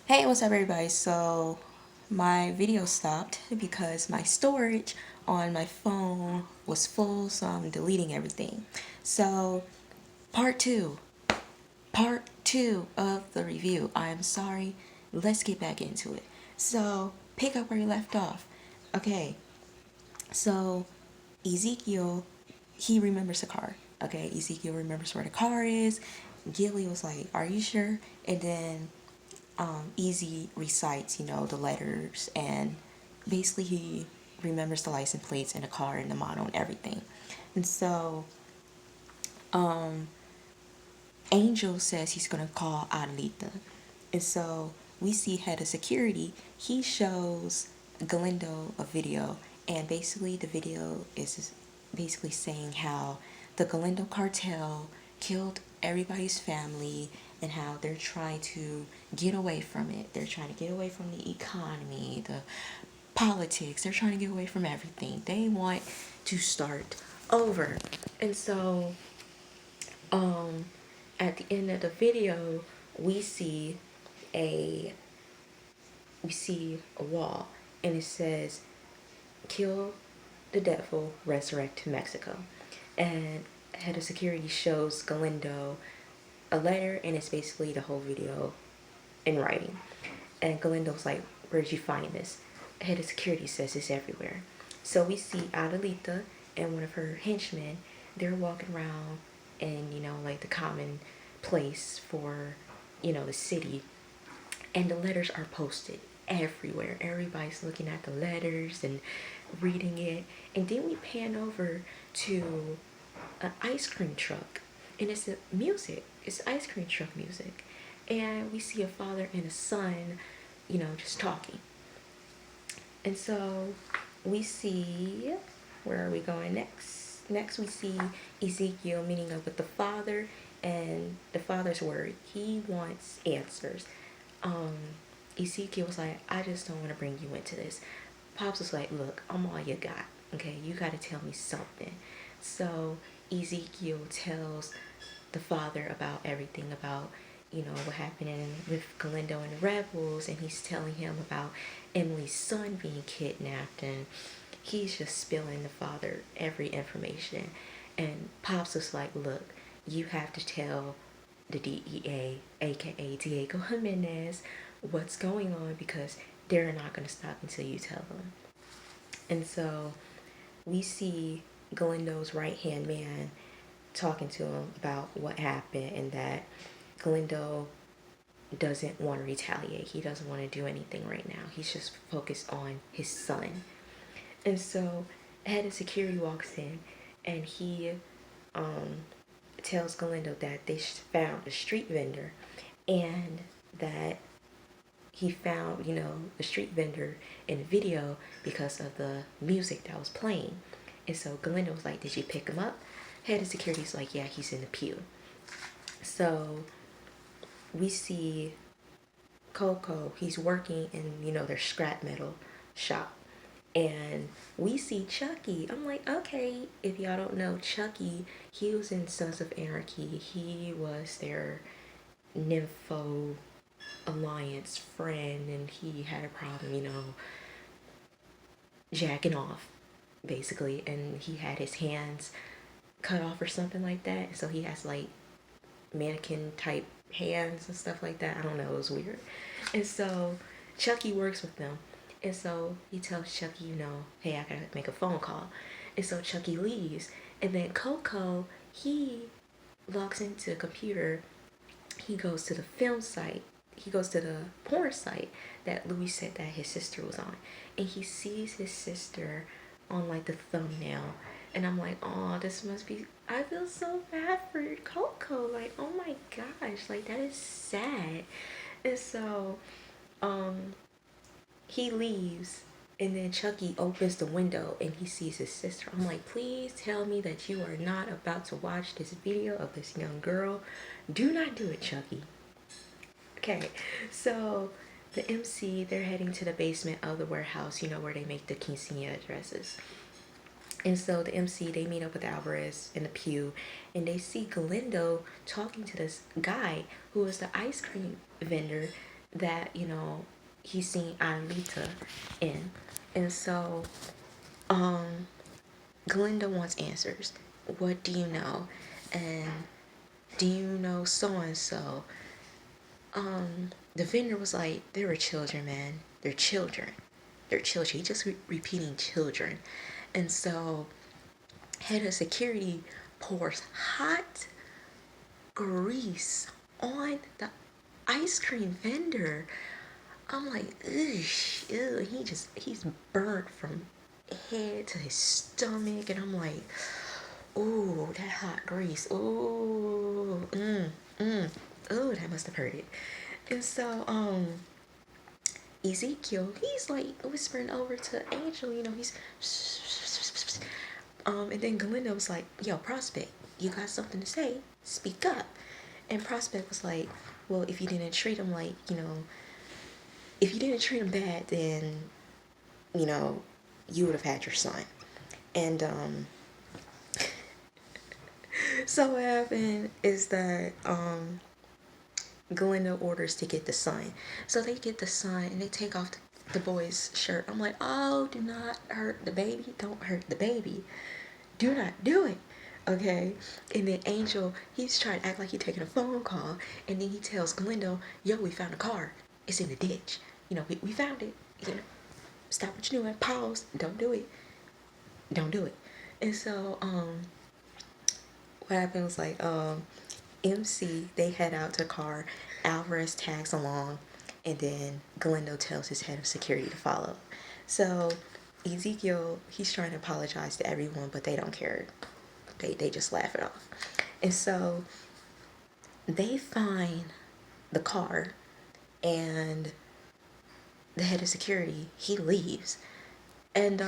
Hey, what's up everybody? So my video stopped because my storage on my phone was full, so I'm deleting everything. So part two, part two of the review. I'm sorry. Let's get back into it. So pick up where you left off. Okay, so Ezekiel, he remembers the car. Okay, Ezekiel remembers where the car is. Gilly was like, "Are you sure?" And then Easy recites, the letters, and basically he remembers the license plates and the car and the model and everything. And so Angel says he's gonna call Adelita. And so we see head of security, he shows Galindo a video, and basically the video is basically saying how the Galindo cartel killed everybody's family and how they're trying to get away from it. They're trying to get away from the economy, the politics. They're trying to get away from everything. They want to start over. And so at the end of the video, we see a a wall, and it says kill the devil, resurrect Mexico. And head of security shows Galindo a letter, and it's basically the whole video in writing. And Galindo's like, where'd you find this? Head of security says it's everywhere. So we see Adelita and one of her henchmen. They're walking around in, like the common place for, the city. And the letters are posted everywhere. Everybody's looking at the letters and reading it. And then we pan over to an ice cream truck. And it's music. It's ice cream truck music. And we see a father and a son, just talking. And so we see, where are we going next? Next we see Ezekiel meeting up with the father, and the father's worried. He wants answers. Ezekiel was like, I just don't want to bring you into this. Pops was like, look, I'm all you got. Okay, you got to tell me something. So Ezekiel tells the father about everything, about what happened with Galindo and the rebels, and he's telling him about Emily's son being kidnapped, and he's just spilling the father every information. And Pops was like, look, you have to tell the DEA, aka Diego Jimenez, what's going on, because they're not going to stop until you tell them. And so we see Galindo's right hand man talking to him about what happened, and that Galindo doesn't want to retaliate. He doesn't want to do anything right now. He's just focused on his son. And so head of security walks in, and he tells Galindo that they found a street vendor, and that he found, the street vendor in the video because of the music that was playing. And so Galindo was like, did you pick him up? Head of security's like, yeah, he's in the pew. So we see Coco, he's working in, their scrap metal shop. And we see Chucky. I'm like, okay, if y'all don't know, Chucky, he was in Sons of Anarchy. He was their nympho alliance friend, and he had a problem, jacking off, basically. And he had his hands cut off or something like that. So he has like mannequin type hands and stuff like that. I don't know, it was weird. And so Chucky works with them. And so he tells Chucky, hey, I gotta make a phone call. And so Chucky leaves. And then Coco, he logs into the computer. He goes to the film site. He goes to the porn site that Louis said that his sister was on. And he sees his sister on like the thumbnail. And I'm like, oh, this must be, I feel so bad for Coco. Like, oh my gosh, like that is sad. And so, he leaves, and then Chucky opens the window and he sees his sister. I'm like, please tell me that you are not about to watch this video of this young girl. Do not do it, Chucky. Okay, so the MC, they're heading to the basement of the warehouse, where they make the quinceañera dresses. And so the MC, they meet up with Alvarez in the pew, and they see Galindo talking to this guy who is the ice cream vendor that, he's seen Alita in. And so, Glinda wants answers. What do you know? And do you know so and so? The vendor was like, they were children, man. They're children. They're children. He just repeating children. And so, head of security pours hot grease on the ice cream vendor. I'm like, ugh, ew. He's burnt from head to his stomach, and I'm like, ooh, that hot grease, ooh, ooh, that must have hurt it. And so, Ezekiel, he's like whispering over to Angel, he's, and then Glinda was like, yo, Prospect, you got something to say? Speak up. And Prospect was like, well, if you didn't treat him like, if you didn't treat him bad, then, you would have had your son. And, so what happened is that, Glinda orders to get the son. So they get the son and they take off the boy's shirt. I'm like, oh, do not hurt the baby. Don't hurt the baby. Do not do it. Okay. And then Angel, he's trying to act like he's taking a phone call. And then he tells Glinda, yo, we found a car. It's in the ditch. We found it. Stop what you're doing. Pause. Don't do it. Don't do it. And so, what happened was like, MC, they head out to the car. Alvarez tags along, and then Galindo tells his head of security to follow. So Ezekiel, he's trying to apologize to everyone, but they don't care. They just laugh it off. And so they find the car, and the head of security, he leaves. And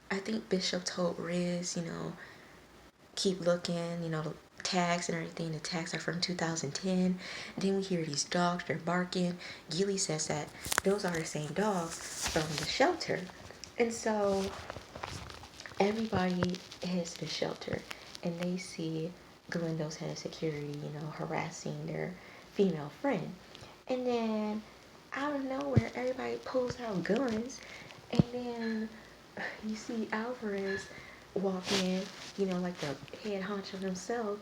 I think Bishop told Riz, keep looking, the tags and everything. The tags are from 2010. Then we hear these dogs, they're barking. Gilly says that those are the same dogs from the shelter. And so everybody heads to the shelter, and they see Galindo's head of security, harassing their female friend. And then out of nowhere, everybody pulls out guns, and then you see Alvarez walk in, like the head honcho himself,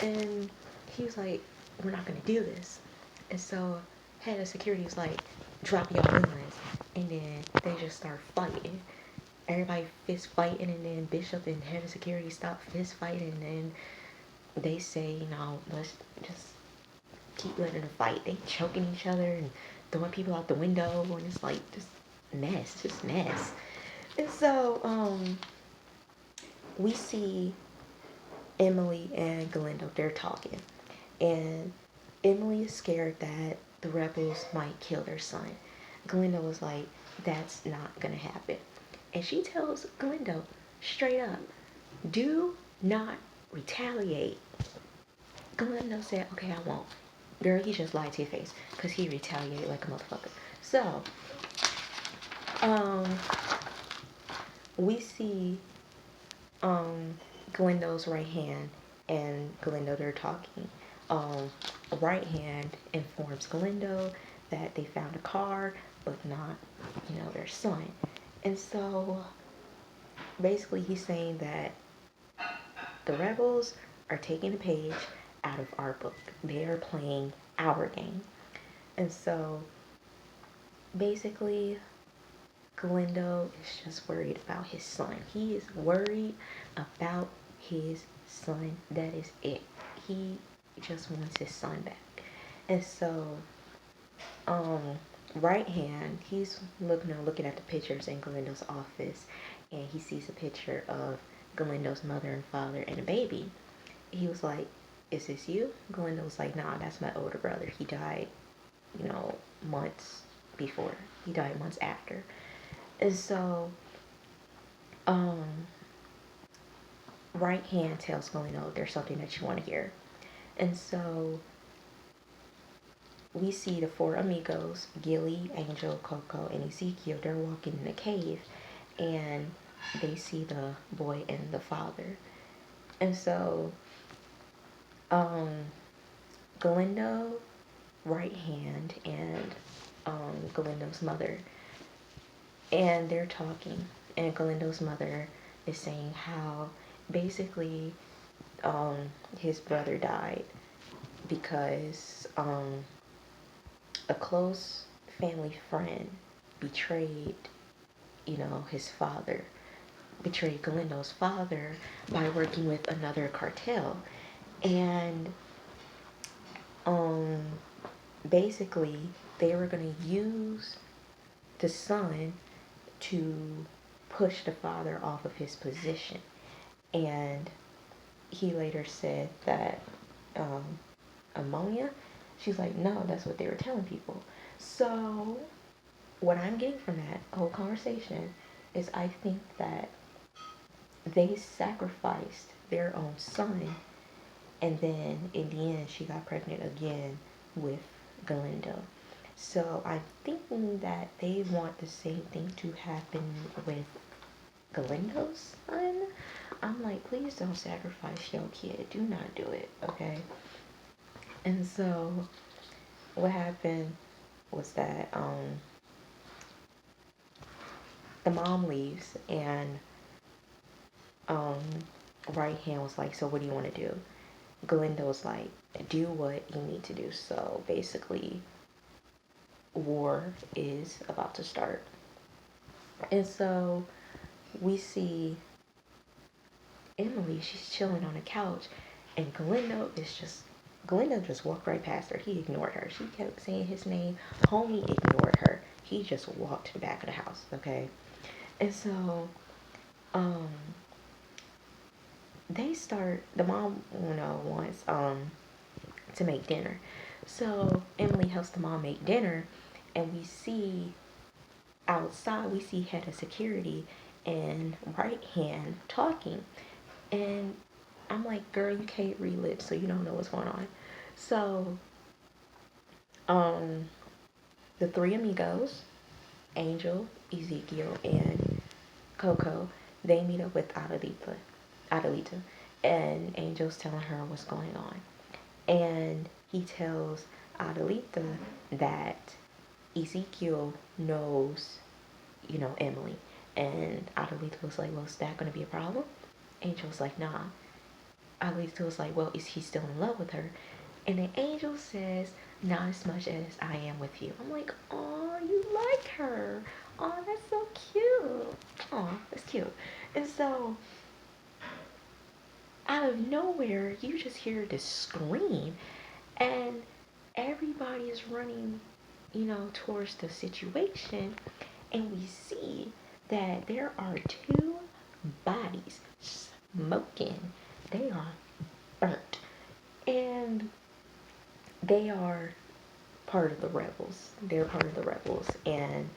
and he was like, we're not gonna do this. And so head of security was like, drop your guns. And then they just start fighting. Everybody fist fighting, and then Bishop and head of security stop fist fighting, and then they say, let's just keep letting them fight. They choking each other and throwing people out the window, and it's like just mess. And so we see Emily and Galindo, they're talking, and Emily is scared that the rebels might kill their son. Galindo was like, that's not gonna happen. And she tells Galindo straight up, do not retaliate. Galindo said, okay, I won't. Girl, he just lied to your face, because he retaliated like a motherfucker. So, we see Galindo's right hand and Galindo, they're talking. Right hand informs Galindo that they found a car, but not, their son. And so basically he's saying that the rebels are taking a page out of our book. They are playing our game. And so basically Galindo is just worried about his son. He is worried about his son. That is it. He just wants his son back. And so, right hand, he's looking at the pictures in Galindo's office, and he sees a picture of Galindo's mother and father and a baby. He was like, is this you? Galindo was like, nah, that's my older brother. He died, months before. He died months after. And so, right hand tells Galindo there's something that you want to hear. And so we see the four amigos, Gilly, Angel, Coco, and Ezekiel. They're walking in the cave, and they see the boy and the father. And so Galindo right hand and Galindo's mother, and they're talking, and Galindo's mother is saying how basically his brother died because a close family friend betrayed, his father, betrayed Galindo's father by working with another cartel. And um, basically, they were going to use the son to push the father off of his position. And he later said that ammonia, she's like, no, that's what they were telling people. So what I'm getting from that whole conversation is I think that they sacrificed their own son, and then in the end she got pregnant again with Galindo. So I'm thinking that they want the same thing to happen with Galindo's son. I'm like, please don't sacrifice your kid. Do not do it, okay? And so what happened was that the mom leaves, and right hand was like, so what do you want to do? Galindo's like, do what you need to do. So basically, war is about to start. And so we see Emily, she's chilling on a couch, and Galindo just walked right past her. He ignored her. She kept saying his name. Homie ignored her. He just walked to the back of the house, okay? And so, the mom, wants, to make dinner. So Emily helps the mom make dinner, and we see outside, we see head of security and right hand talking. And I'm like, girl, you can't read lips, so you don't know what's going on. So, the three amigos, Angel, Ezekiel, and Coco, they meet up with Adelita, and Angel's telling her what's going on. And he tells Adelita that Ezekiel knows, Emily. And Adelita was like, well, is that going to be a problem? Angel was like, nah. Adelita was like, well, is he still in love with her? And then Angel says, not as much as I am with you. I'm like, oh, you like her. Oh, that's so cute. Oh, that's cute. And so, out of nowhere, you just hear this scream, and everybody is running, towards the situation, and we see that there are two bodies smoking. They are burnt, and they are part of the rebels. They're part of the rebels, and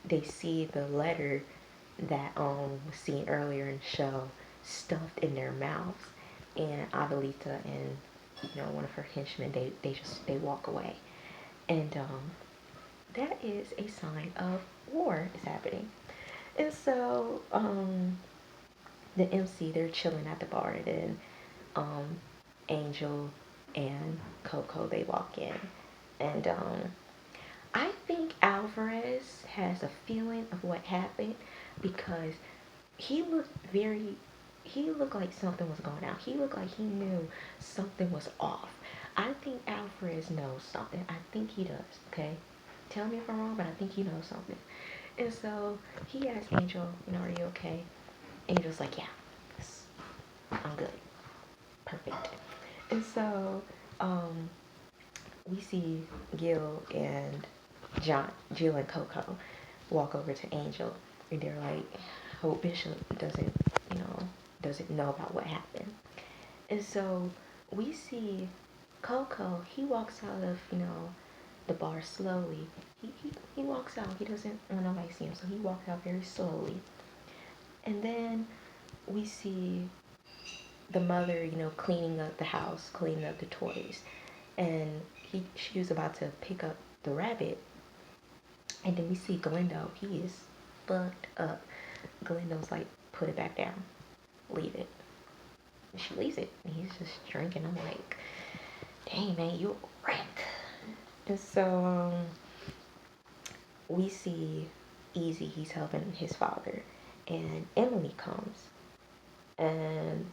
they see the letter that was seen earlier in the show stuffed in their mouths, and Adelita and one of her henchmen, they walk away, and that is a sign of war is happening. And so the MC, they're chilling at the bar, and then Angel and Coco, they walk in, and I think Alvarez has a feeling of what happened because he looked like something was going on. He looked like he knew something was off. I think Alvarez knows something. I think he does, okay? Tell me if I'm wrong, but I think he knows something. And so he asked Angel, are you okay? Angel's like, yeah, yes, I'm good. Perfect. And so we see Jill and Coco walk over to Angel, and they're like, Hope Bishop doesn't know about what happened. And so we see Coco, he walks out of, the bar slowly. He walks out. He doesn't want nobody to see him, so he walks out very slowly. And then we see the mother, cleaning up the house, cleaning up the toys. And she was about to pick up the rabbit. And then we see Galindo. He is fucked up. Galindo's like, put it back down. Leave it. And she leaves it. And he's just drinking. I'm like, dang, man, you a wreck. And so we see Easy, he's helping his father, and Emily comes and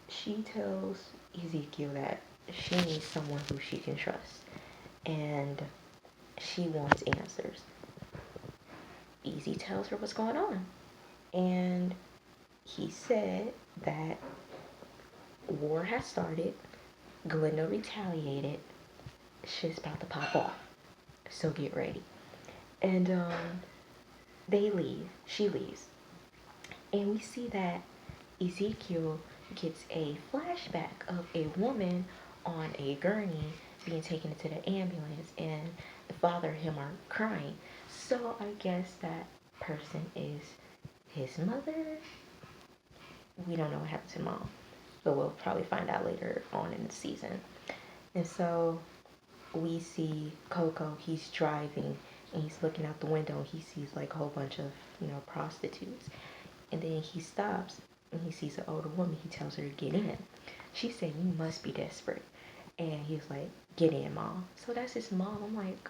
she tells Ezekiel that she needs someone who she can trust and she wants answers. Easy tells her what's going on, and he said that war has started, Galindo retaliated, shit's about to pop off, so get ready. And they leave, she leaves, and we see that Ezekiel gets a flashback of a woman on a gurney being taken into the ambulance, and the father and him are crying. So I guess that person is his mother. We don't know what happened to mom, but we'll probably find out later on in the season. And so we see Coco, he's driving and he's looking out the window and he sees like a whole bunch of, prostitutes. And then he stops and he sees an older woman. He tells her to get in. She said, "You must be desperate." And he was like, "Get in, mom." So that's his mom. I'm like,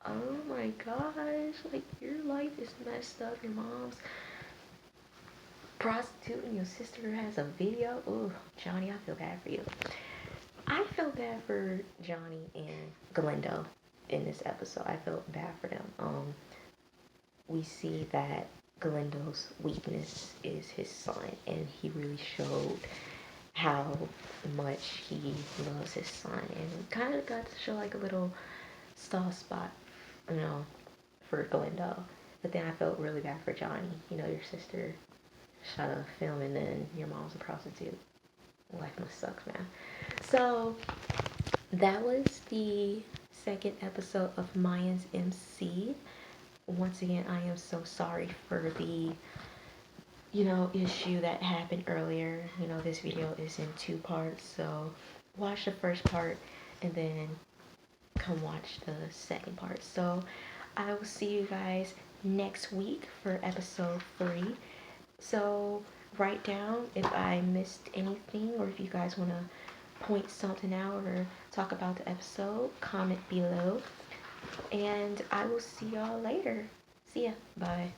oh my gosh, like your life is messed up. Your mom's prostituting. Your sister has a video. Ooh, Johnny, I feel bad for you. I felt bad for Johnny and Galindo in this episode. I felt bad for them. We see that Galindo's weakness is his son, and he really showed how much he loves his son, and kind of got to show like a little soft spot, for Galindo. But then I felt really bad for Johnny. Your sister shot a film, and then your mom's a prostitute. Life must suck, man. So that was the second episode of Mayans MC. Once again, I am so sorry for the, issue that happened earlier. This video is in 2 parts, so watch the first part and then come watch the second part. So I will see you guys next week for episode 3. So write down if I missed anything, or if you guys want to point something out or talk about the episode, comment below. And I will see y'all later. See ya. Bye.